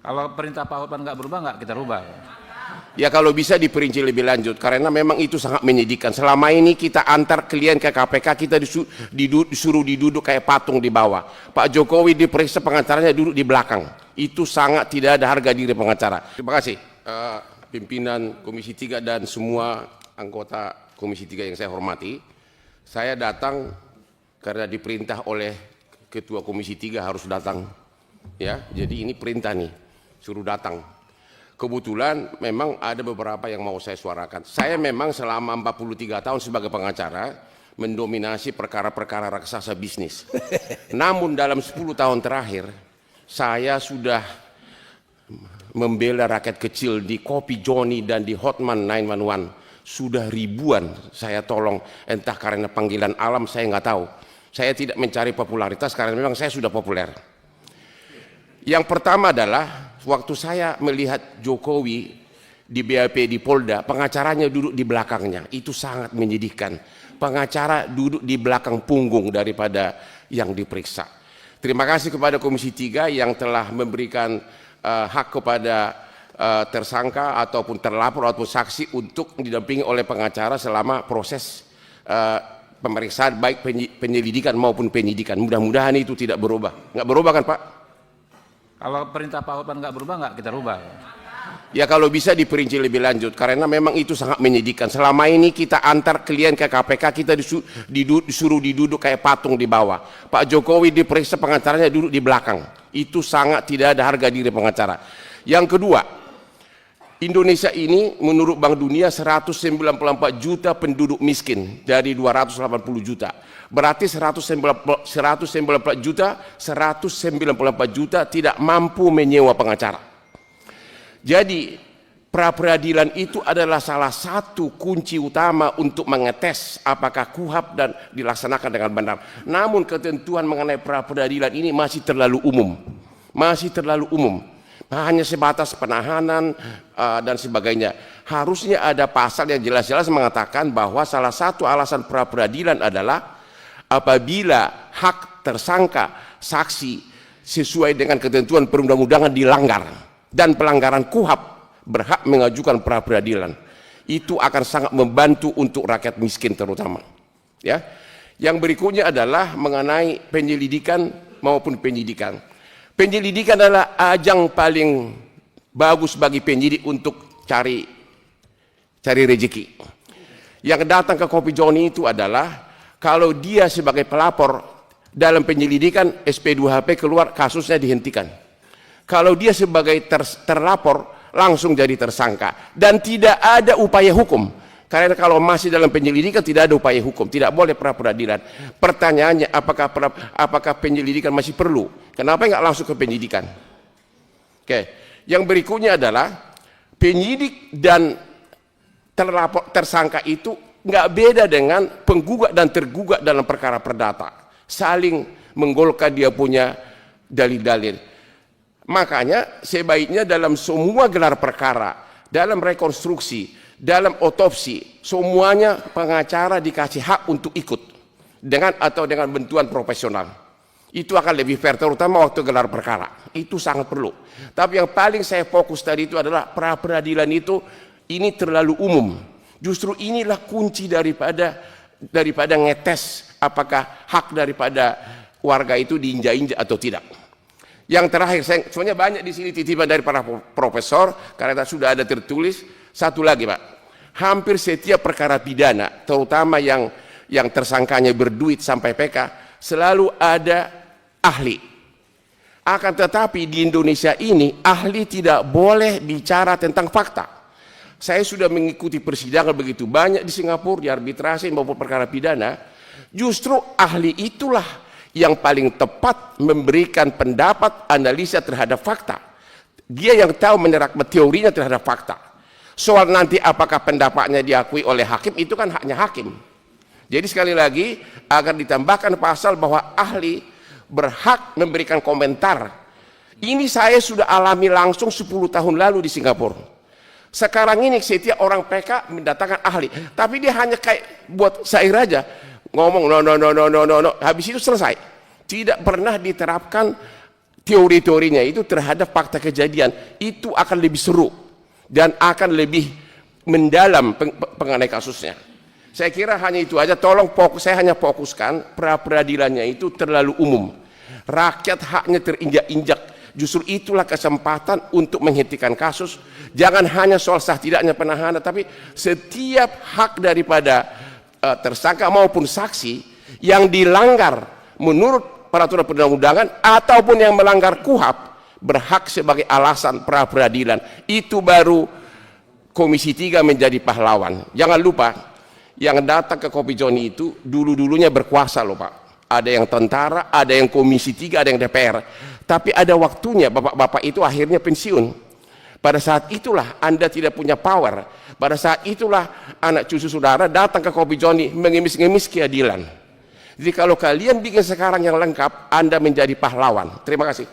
Kalau perintah Pak Hotman nggak berubah, nggak kita rubah. Ya kalau bisa diperinci lebih lanjut, karena memang itu sangat menyedihkan. Selama ini kita antar klien ke KPK, kita disuruh diduduk kayak patung di bawah. Pak Jokowi diperiksa, pengacaranya duduk di belakang. Itu sangat tidak ada harga diri pengacara. Terima kasih pimpinan Komisi 3 dan semua anggota Komisi 3 yang saya hormati. Saya datang karena diperintah oleh Ketua Komisi 3 harus datang. Ya, jadi ini perintah nih, suruh datang. Kebetulan memang ada beberapa yang mau saya suarakan. Saya memang selama 43 tahun sebagai pengacara mendominasi perkara-perkara raksasa bisnis. Namun dalam 10 tahun terakhir saya sudah membela rakyat kecil di Kopi Joni dan di Hotman 911. Sudah ribuan saya tolong, entah karena panggilan alam saya nggak tahu. Saya tidak mencari popularitas karena memang saya sudah populer. Yang pertama adalah waktu saya melihat Jokowi di BAP di Polda, pengacaranya duduk di belakangnya. Itu sangat menyedihkan. Pengacara duduk di belakang punggung daripada yang diperiksa. Terima kasih kepada Komisi 3 yang telah memberikan hak kepada tersangka ataupun terlapor ataupun saksi untuk didampingi oleh pengacara selama proses pemeriksaan baik penyelidikan maupun penyidikan. Mudah-mudahan itu tidak berubah. Nggak berubah kan Pak? Kalau perintah Pak Hotman nggak berubah, nggak kita rubah. Ya kalau bisa diperinci lebih lanjut, karena memang itu sangat menyedihkan. Selama ini kita antar klien ke KPK, kita disuruh diduduk kayak patung di bawah. Pak Jokowi diperiksa, pengacaranya duduk di belakang. Itu sangat tidak ada harga diri pengacara. Yang kedua, Indonesia ini menurut Bank Dunia 194 juta penduduk miskin dari 280 juta. Berarti 194 juta tidak mampu menyewa pengacara. Jadi pra peradilan itu adalah salah satu kunci utama untuk mengetes apakah KUHP dan dilaksanakan dengan benar. Namun ketentuan mengenai pra peradilan ini masih terlalu umum. Hanya sebatas penahanan dan sebagainya. Harusnya ada pasal yang jelas-jelas mengatakan bahwa salah satu alasan pra peradilan adalah apabila hak tersangka saksi sesuai dengan ketentuan perundang-undangan dilanggar dan pelanggaran KUHP berhak mengajukan pra peradilan. Itu akan sangat membantu untuk rakyat miskin terutama. Ya. Yang berikutnya adalah mengenai penyelidikan maupun penyidikan. Penyelidikan adalah ajang paling bagus bagi penyidik untuk cari rezeki. Yang datang ke Kopi Joni itu adalah kalau dia sebagai pelapor dalam penyelidikan SP2HP keluar, kasusnya dihentikan. Kalau dia sebagai terlapor langsung jadi tersangka dan tidak ada upaya hukum. Karena kalau masih dalam penyelidikan tidak ada upaya hukum, tidak boleh pra peradilan. Pertanyaannya apakah penyelidikan masih perlu? Kenapa nggak langsung ke penyidikan? Oke. Yang berikutnya adalah penyidik dan tersangka itu nggak beda dengan penggugat dan tergugat dalam perkara perdata, saling menggolkan dia punya dalil-dalil. Makanya sebaiknya dalam semua gelar perkara, dalam rekonstruksi, dalam otopsi, semuanya pengacara dikasih hak untuk ikut dengan bantuan profesional. Itu akan lebih fair, terutama waktu gelar perkara. Itu sangat perlu. Tapi yang paling saya fokus tadi itu adalah pra peradilan itu ini terlalu umum. Justru inilah kunci daripada ngetes apakah hak daripada warga itu diinjak-injak atau tidak. Yang terakhir, sebenarnya banyak di sini titipan dari para profesor karena sudah ada tertulis. Satu lagi Pak, hampir setiap perkara pidana, terutama yang tersangkanya berduit sampai PK, selalu ada ahli. Akan tetapi di Indonesia ini ahli tidak boleh bicara tentang fakta. Saya sudah mengikuti persidangan begitu banyak di Singapura, di arbitrasi maupun perkara pidana. Justru ahli itulah yang paling tepat memberikan pendapat analisa terhadap fakta. Dia yang tahu menerapkan teorinya terhadap fakta. Soal nanti apakah pendapatnya diakui oleh hakim, itu kan haknya hakim. Jadi sekali lagi agar ditambahkan pasal bahwa ahli berhak memberikan komentar. Ini saya sudah alami langsung 10 tahun lalu di Singapura. Sekarang ini setiap orang PK mendatangkan ahli, tapi dia hanya kayak buat syair aja, ngomong no, habis itu selesai. Tidak pernah diterapkan teori-teorinya itu terhadap fakta kejadian, itu akan lebih seru dan akan lebih mendalam mengenai kasusnya. Saya kira hanya itu aja. Tolong saya hanya fokuskan pra-peradilannya itu terlalu umum. Rakyat haknya terinjak-injak. Justru itulah kesempatan untuk menghentikan kasus. Jangan hanya soal sah tidaknya penahanan, tapi setiap hak daripada tersangka maupun saksi yang dilanggar menurut peraturan perundang-undangan ataupun yang melanggar KUHP berhak sebagai alasan pra-peradilan. Itu baru Komisi 3 menjadi pahlawan. Jangan lupa, yang datang ke Kopi Joni itu dulu-dulunya berkuasa loh Pak. Ada yang tentara, ada yang Komisi 3, ada yang DPR. Tapi ada waktunya bapak-bapak itu akhirnya pensiun. Pada saat itulah Anda tidak punya power. Pada saat itulah anak cucu saudara datang ke Kopi Joni mengemis-ngemis keadilan. Jadi kalau kalian bikin sekarang yang lengkap, Anda menjadi pahlawan. Terima kasih.